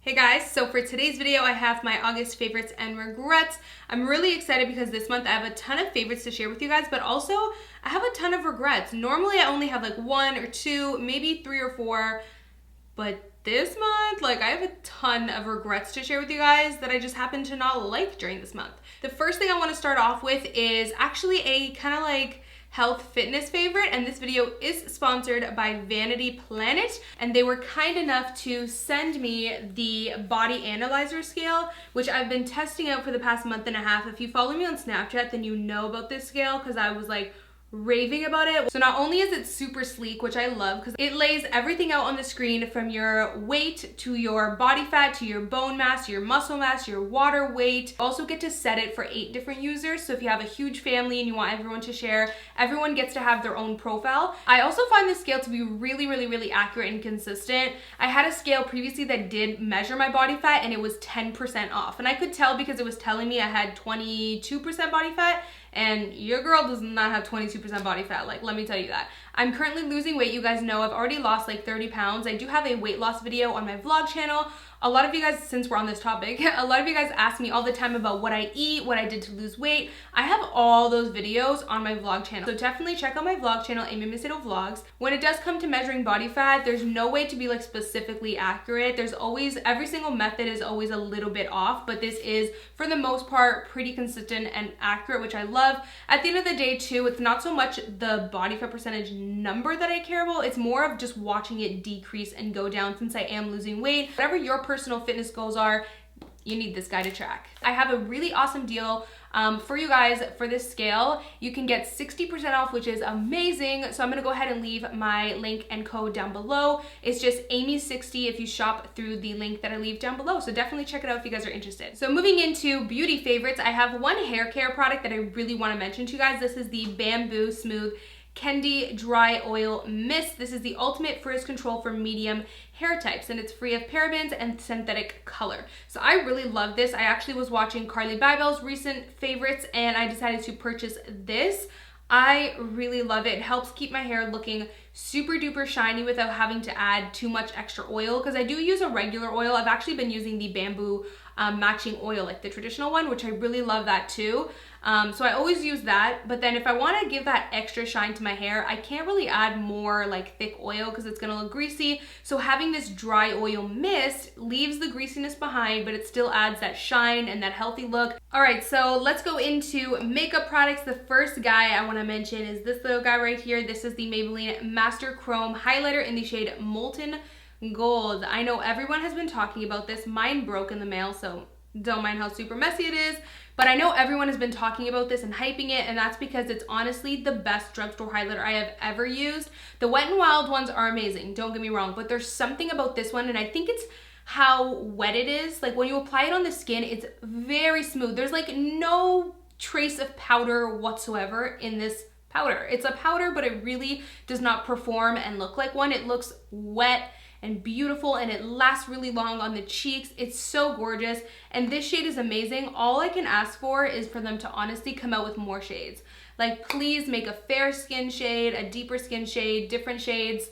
Hey guys, so for today's video I have my August favorites and regrets. I'm really excited because this month I have a ton of favorites to share with you guys, but also I have a ton of regrets. Normally I only have like 1 or 2, maybe 3 or 4, but this month, I have a ton of regrets to share with you guys that I just happen to not like during this month. The first thing I want to start off with is actually a kind of like health fitness favorite, and this video is sponsored by Vanity Planet, and they were kind enough to send me the body analyzer scale, which I've been testing out for the past month and a half. If you follow me on Snapchat, then you know about this scale because I was like raving about it. So not only is it super sleek, which I love because it lays everything out on the screen from your weight to your body fat to your bone mass, your muscle mass, your water weight. You also get to set it for 8 different users. So if you have a huge family and you want everyone to share, everyone gets to have their own profile. I also find this scale to be really accurate and consistent. I had a scale previously that did measure my body fat and it was 10% off. And I could tell because it was telling me I had 22% body fat, and your girl does not have 22% body fat, let me tell you that. I'm currently losing weight. You guys know I've already lost like 30 pounds. I do have a weight loss video on my vlog channel. A lot of you guys, since we're on this topic, a lot of you guys ask me all the time about what I eat, what I did to lose weight. I have all those videos on my vlog channel. So definitely check out my vlog channel, Macedo Vlogs. When it does come to measuring body fat, there's no way to be like specifically accurate. There's always, every single method is always a little bit off, but this is for the most part pretty consistent and accurate, which I love. At the end of the day too, it's not so much the body fat percentage number that I care about, it's more of just watching it decrease and go down since I am losing weight. Whatever your personal fitness goals are, you need this guy to track. I have a really awesome deal for you guys for this scale. You can get 60% off, which is amazing. So I'm gonna go ahead and leave my link and code down below. It's just Amy60 if you shop through the link that I leave down below. So definitely check it out if you guys are interested. So moving into beauty favorites, I have one hair care product that I really wanna mention to you guys. This is the Bamboo Smooth Candy Dry Oil Mist. This is the ultimate frizz control for medium hair types, and it's free of parabens and synthetic color. So I really love this. I actually was watching Carly Bybel's recent favorites and I decided to purchase this. I really love it. It helps keep my hair looking super duper shiny without having to add too much extra oil, because I do use a regular oil. I've actually been using the bamboo matching oil, like the traditional one, which I really love that too. So I always use that, but then if I want to give that extra shine to my hair, I can't really add more like thick oil because it's going to look greasy. So having this dry oil mist leaves the greasiness behind, but it still adds that shine and that healthy look. All right, so let's go into makeup products. The first guy I want to mention is this little guy right here. This is the Maybelline Master Chrome Highlighter in the shade Molten Gold. I know everyone has been talking about this. Mine broke in the mail, so don't mind how super messy it is, but I know everyone has been talking about this and hyping it, and that's because it's honestly the best drugstore highlighter I have ever used. The Wet n Wild ones are amazing, don't get me wrong, but there's something about this one, and I think it's how wet it is. Like when you apply it on the skin, it's very smooth. There's like no trace of powder whatsoever in this powder. It's a powder, but it really does not perform and look like one. It looks wet and beautiful, and it lasts really long on the cheeks. It's so gorgeous, and this shade is amazing. All I can ask for is for them to honestly come out with more shades. Like, please make a fair skin shade, a deeper skin shade, different shades.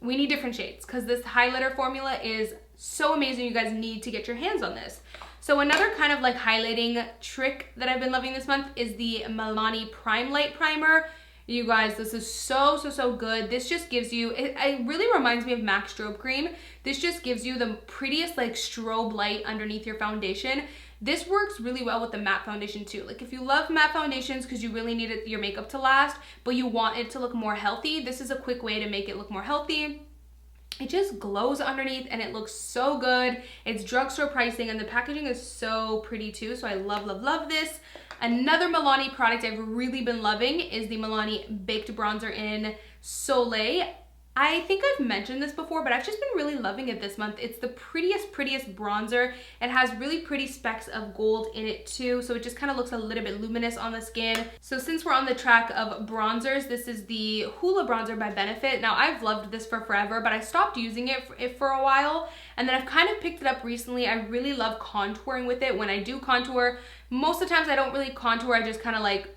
We need different shades because this highlighter formula is so amazing. You guys need to get your hands on this. So another kind of like highlighting trick that I've been loving this month is the Milani Prime Light Primer. You guys, this is so good. This just gives you, it really reminds me of MAC Strobe Cream. This just gives you the prettiest like strobe light underneath your foundation. This works really well with the matte foundation too. Like if you love matte foundations because you really need your makeup to last, but you want it to look more healthy, this is a quick way to make it look more healthy. It just glows underneath and it looks so good. It's drugstore pricing and the packaging is so pretty too. So I love this. Another Milani product I've really been loving is the Milani Baked Bronzer in Soleil. I think I've mentioned this before, but I've just been really loving it this month. It's the prettiest bronzer. It has really pretty specks of gold in it too, so it just kind of looks a little bit luminous on the skin. So since we're on the track of bronzers, this is the Hoola Bronzer by Benefit. Now I've loved this for forever, but I stopped using it for a while, and then I've kind of picked it up recently. I really love contouring with it. When I do contour, most of the times I don't really contour, I just kind of like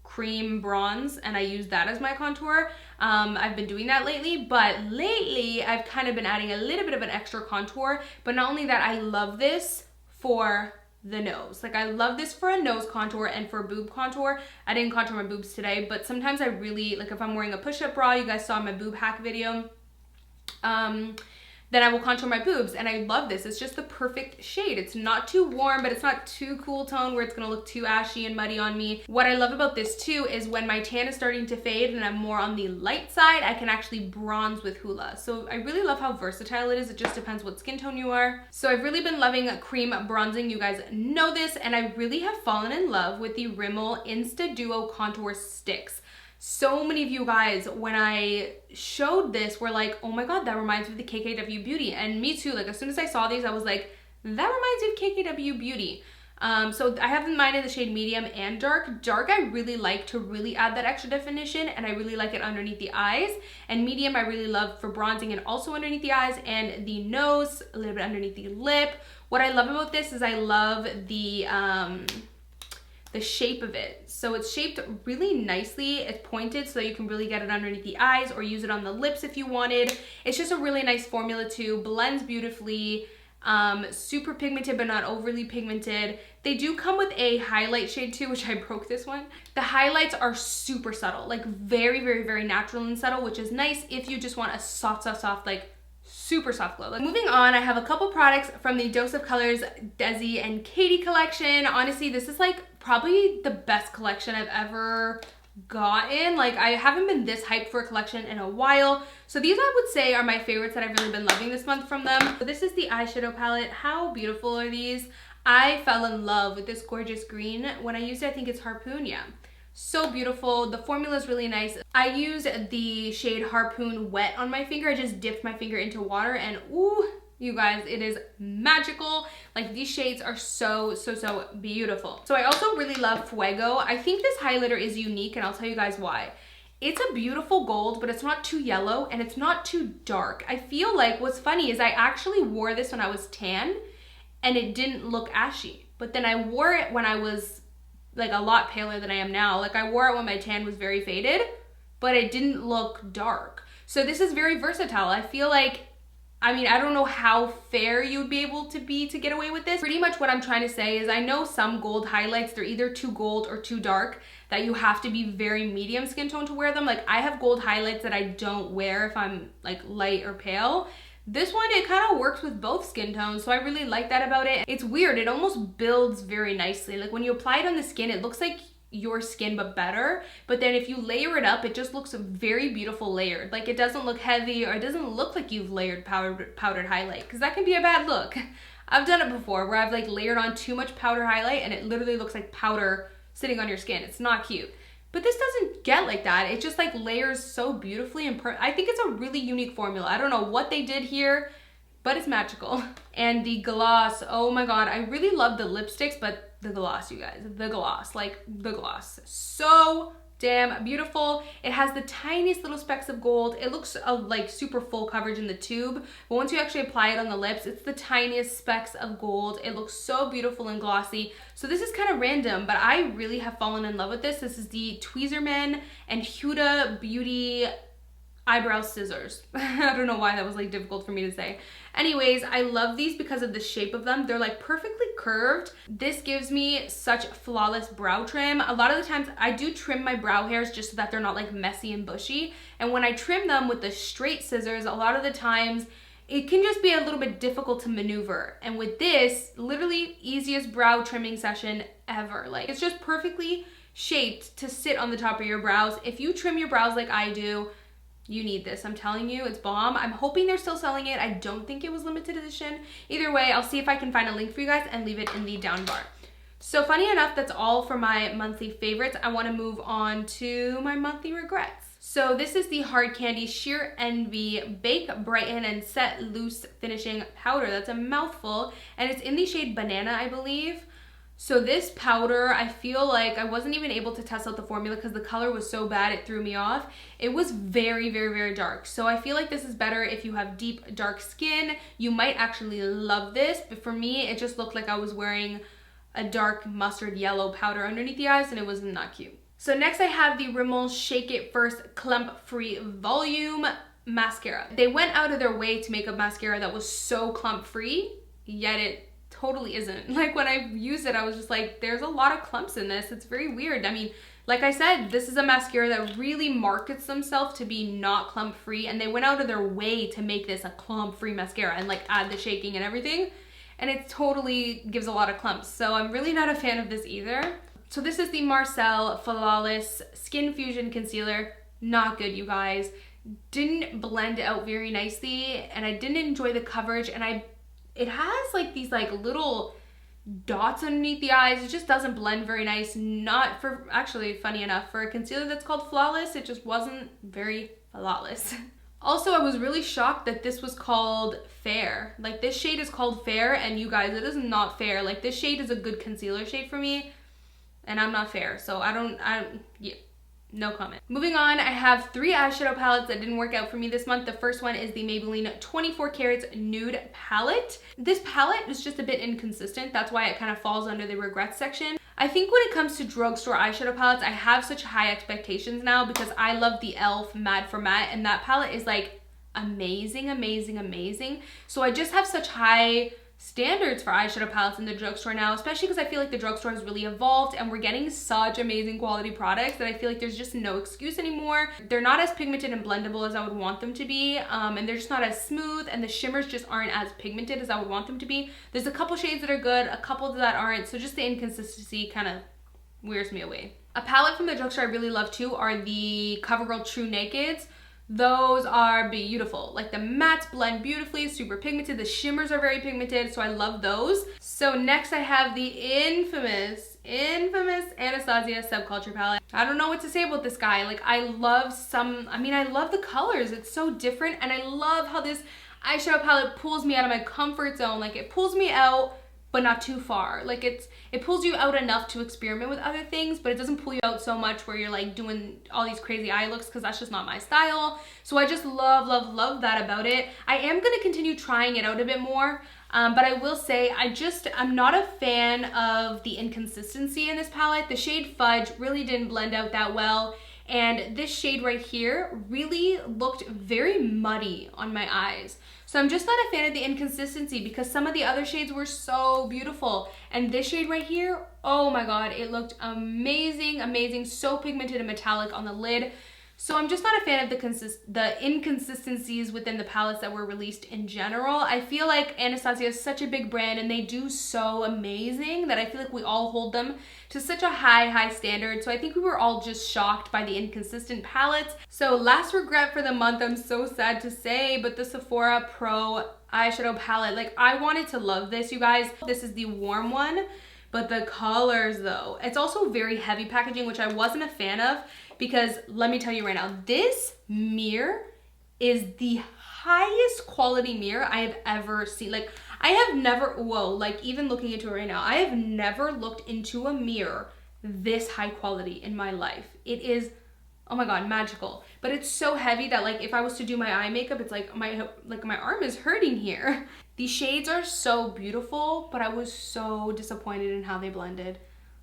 cream bronze and I use that as my contour. I've been doing that lately, but lately I've kind of been adding a little bit of an extra contour. But not only that, I love this for the nose. Like I love this for a nose contour and for boob contour. I didn't contour my boobs today, but sometimes I really, like if I'm wearing a push-up bra, you guys saw my boob hack video, then I will contour my boobs, and I love this. It's just the perfect shade. It's not too warm, but it's not too cool tone where it's gonna look too ashy and muddy on me. What I love about this too is when my tan is starting to fade and I'm more on the light side, I can actually bronze with Hoola. So I really love how versatile it is. It just depends what skin tone you are. So I've really been loving cream bronzing. You guys know this, and I really have fallen in love with the Rimmel Insta Duo Contour Sticks. So many of you guys, when I showed this, were like, oh my god, that reminds me of the KKW Beauty. And me too, like as soon as I saw these, I was like, that reminds me of KKW Beauty. So I have mine in the shade medium and dark. Dark I really like to really add that extra definition, and I really like it underneath the eyes. And medium I really love for bronzing and also underneath the eyes and the nose, a little bit underneath the lip. What I love about this is I love the shape of it. So it's shaped really nicely. It's pointed so that you can really get it underneath the eyes or use it on the lips if you wanted. It's just a really nice formula too. Blends beautifully. Super pigmented but not overly pigmented. They do come with a highlight shade too, which I broke this one. The highlights are super subtle, like very, very, very natural and subtle, which is nice if you just want a soft, like super soft glow. Moving on, I have a couple products from the Dose of Colors DesixKaty collection. Honestly, this is like probably the best collection I've ever gotten. Like I haven't been this hyped for a collection in a while. So these I would say are my favorites that I've really been loving this month from them. So this is the eyeshadow palette. How beautiful are these? I fell in love with this gorgeous green. When I used it, I think it's Harpoon, yeah. So beautiful. The formula is really nice. I used the shade Harpoon Wet on my finger. I just dipped my finger into water and ooh, you guys, it is magical. Like these shades are so beautiful. So I also really love Fuego. I think this highlighter is unique and I'll tell you guys why. It's a beautiful gold, but it's not too yellow and it's not too dark. I feel like what's funny is I actually wore this when I was tan and it didn't look ashy. But then I wore it when I was like a lot paler than I am now. Like I wore it when my tan was very faded, but it didn't look dark. So this is very versatile. I feel like, I mean, I don't know how fair you'd be able to be to get away with this. Pretty much what I'm trying to say is I know some gold highlights, they're either too gold or too dark, that you have to be very medium skin tone to wear them. Like I have gold highlights that I don't wear if I'm like light or pale. This one, it kind of works with both skin tones, so I really like that about it. It's weird, it almost builds very nicely. Like when you apply it on the skin, it looks like your skin but better, but then if you layer it up, it just looks very beautiful layered. Like it doesn't look heavy, or it doesn't look like you've layered powdered highlight, because that can be a bad look. I've done it before where I've like layered on too much powder highlight and it literally looks like powder sitting on your skin. It's not cute. But this doesn't get like that. It just like layers so beautifully, and I think it's a really unique formula. I don't know what they did here, but it's magical. And the gloss, oh my god, I really love the lipsticks, but the gloss, you guys, the gloss, like the gloss, so damn beautiful. It has the tiniest little specks of gold. It looks like super full coverage in the tube, but once you actually apply it on the lips, it's the tiniest specks of gold. It looks so beautiful and glossy. So this is kind of random, but I really have fallen in love with this. This is the Tweezerman and Huda Beauty eyebrow scissors. I don't know why that was like difficult for me to say. Anyways, I love these because of the shape of them. They're like perfectly curved. This gives me such flawless brow trim. A lot of the times I do trim my brow hairs just so that they're not like messy and bushy. And when I trim them with the straight scissors, a lot of the times it can just be a little bit difficult to maneuver. And with this, literally easiest brow trimming session ever. Like it's just perfectly shaped to sit on the top of your brows. If you trim your brows like I do, you need this. I'm telling you, it's bomb. I'm hoping they're still selling it. I don't think it was limited edition. Either way, I'll see if I can find a link for you guys and leave it in the down bar. So funny enough, that's all for my monthly favorites. I want to move on to my monthly regrets. So this is the Hard Candy Sheer Envy Bake, Brighten, and Set Loose Finishing Powder. That's a mouthful, and it's in the shade Banana, I believe. So this powder, I feel like I wasn't even able to test out the formula because the color was so bad it threw me off. It was very, very, very dark. So I feel like this is better if you have deep, dark skin. You might actually love this, but for me, it just looked like I was wearing a dark mustard yellow powder underneath the eyes and it was not cute. So next I have the Rimmel Shake It First Clump Free Volume Mascara. They went out of their way to make a mascara that was so clump free, yet it totally isn't. Like when I used it, I was just like, there's a lot of clumps in this. It's very weird. I mean, like I said, this is a mascara that really markets themselves to be not clump free, and they went out of their way to make this a clump free mascara and like add the shaking and everything. And it totally gives a lot of clumps. So I'm really not a fan of this either. So this is the Marcel Flawless Skin Fusion Concealer. Not good, you guys. Didn't blend out very nicely, and I didn't enjoy the coverage, and it has like these like little dots underneath the eyes. It just doesn't blend very nice. Not for, actually, funny enough, for a concealer that's called Flawless, it just wasn't very flawless. Also, I was really shocked that this was called Fair. Like this shade is called Fair, and you guys, it is not fair. Like this shade is a good concealer shade for me, and I'm not fair, so yeah. No comment. Moving on, I have 3 eyeshadow palettes that didn't work out for me this month. The first one is the Maybelline 24 Carats Nude Palette. This palette is just a bit inconsistent. That's why it kind of falls under the regrets section. I think when it comes to drugstore eyeshadow palettes, I have such high expectations now because I love the e.l.f. Mad for Matte, and that palette is like amazing, amazing, amazing. So I just have such high standards for eyeshadow palettes in the drugstore now, especially because I feel like the drugstore has really evolved and we're getting such amazing quality products that I feel like there's just no excuse anymore. They're not as pigmented and blendable as I would want them to be, and they're just not as smooth, and the shimmers just aren't as pigmented as I would want them to be. There's a couple shades that are good, a couple that aren't, so just the inconsistency kind of wears me away. A palette from the drugstore I really love too are the CoverGirl True Nakeds. Those are beautiful. Like the mattes blend beautifully, super pigmented. The shimmers are very pigmented, so I love those. So next I have the infamous Anastasia Subculture palette. I don't know what to say about this guy. Like I love the colors. It's so different, and I love how this eyeshadow palette pulls me out of my comfort zone. Like it pulls me out, but not too far. Like it pulls you out enough to experiment with other things, but it doesn't pull you out so much where you're like doing all these crazy eye looks, because that's just not my style. So I just love, love, love that about it. I am gonna continue trying it out a bit more, but I will say I'm not a fan of the inconsistency in this palette. The shade Fudge really didn't blend out that well, and this shade right here really looked very muddy on my eyes. So I'm just not a fan of the inconsistency, because some of the other shades were so beautiful. And this shade right here, oh my god, it looked amazing, amazing, so pigmented and metallic on the lid. So I'm just not a fan of the inconsistencies within the palettes that were released in general. I feel like Anastasia is such a big brand, and they do so amazing that I feel like we all hold them to such a high standard. So I think we were all just shocked by the inconsistent palettes. So last regret for the month, I'm so sad to say, but the Sephora Pro eyeshadow palette, like I wanted to love this, you guys. This is the warm one, but the colors though, it's also very heavy packaging, which I wasn't a fan of, because let me tell you right now, this mirror is the highest quality mirror I have ever seen. Like I have never, like even looking into it right now, I have never looked into a mirror this high quality in my life. It is, oh my god, magical. But it's so heavy that like if I was to do my eye makeup, it's like my arm is hurting here. These shades are so beautiful, but I was so disappointed in how they blended.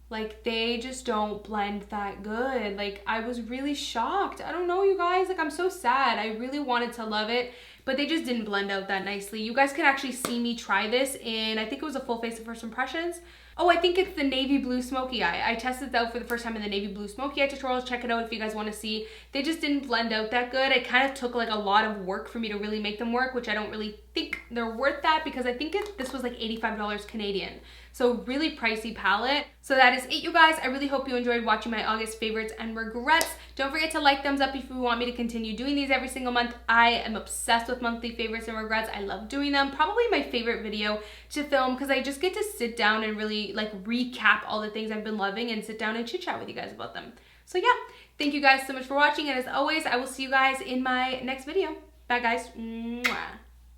Like they just don't blend that good. Like I was really shocked. I don't know, you guys, like I'm so sad. I really wanted to love it, but they just didn't blend out that nicely. You guys could actually see me try this in, I think it was a full face of first impressions. Oh, I think it's the navy blue smoky eye. I tested it out for the first time in the navy blue smoky eye tutorials. Check it out if you guys want to see. They just didn't blend out that good. It kind of took like a lot of work for me to really make them work, which I don't really think they're worth that, because I think this was like $85 Canadian. So really pricey palette. So that is it, you guys. I really hope you enjoyed watching my August favorites and regrets. Don't forget to like, thumbs up if you want me to continue doing these every single month. I am obsessed with monthly favorites and regrets. I love doing them. Probably my favorite video to film, because I just get to sit down and really like recap all the things I've been loving and sit down and chit chat with you guys about them. So yeah, thank you guys so much for watching, and as always, I will see you guys in my next video. Bye guys. Mwah.